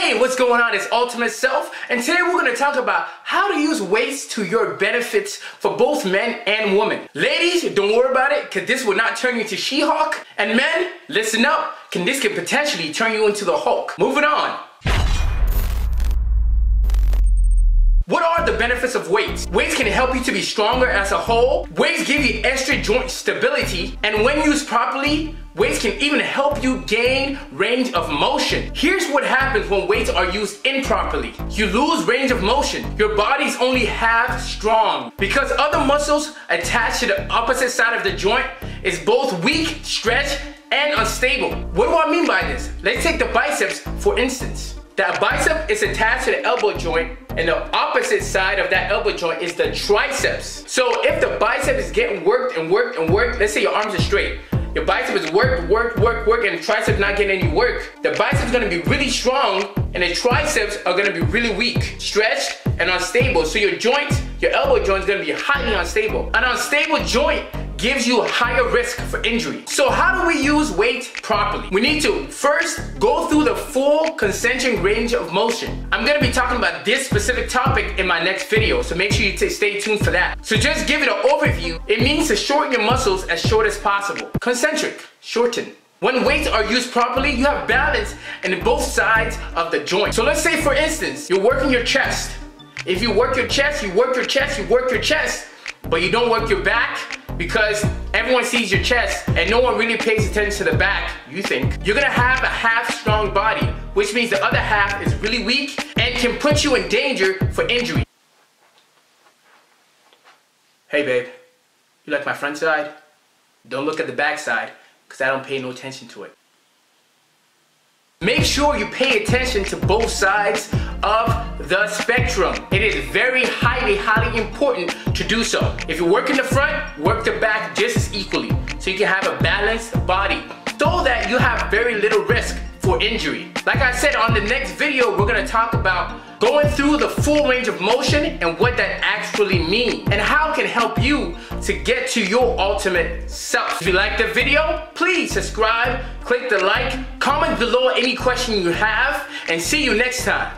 Hey, what's going on? It's Ultimate Self, and today we're going to talk about how to use weights to your benefits for both men and women. Ladies, don't worry about it, because this will not turn you into She-Hulk. And men, listen up, this can potentially turn you into the Hulk. Moving on. What are the benefits of weights? Weights can help you to be stronger as a whole. Weights give you extra joint stability. And when used properly, weights can even help you gain range of motion. Here's what happens when weights are used improperly. You lose range of motion. Your body's only half strong because other muscles attached to the opposite side of the joint is both weak, stretched, and unstable. What do I mean by this? Let's take the biceps for instance. The bicep is attached to the elbow joint, and the opposite side of that elbow joint is the triceps. So if the bicep is getting worked and worked and worked, let's say your arms are straight. Your bicep is worked, and the tricep not getting any work. The bicep is gonna be really strong, and the triceps are gonna be really weak, stretched, and unstable. So your joint, your elbow joint is gonna be highly unstable. An unstable joint gives you a higher risk for injury. So how do we use weight properly? We need to first go through the full concentric range of motion. I'm gonna be talking about this specific topic in my next video, so make sure you stay tuned for that. So just give it an overview. It means to shorten your muscles as short as possible. Concentric, shorten. When weights are used properly, you have balance in both sides of the joint. So let's say for instance, you're working your chest. If you work your chest, you work your chest, you work your chest, but you don't work your back, because everyone sees your chest and no one really pays attention to the back, you think. You're gonna have a half strong body, which means the other half is really weak and can put you in danger for injury. Hey babe, you like my front side? Don't look at the back side, because I don't pay no attention to it. Make sure you pay attention to both sides of the spectrum. It is very highly important to do so. If you work in the front, work the back just as equally, so you can have a balanced body, so that you have very little risk for injury. Like I said, on the next video, we're gonna talk about going through the full range of motion and what that actually means, and how it can help you to get to your ultimate self. If you like the video, please subscribe, click the like, comment below any question you have, and see you next time.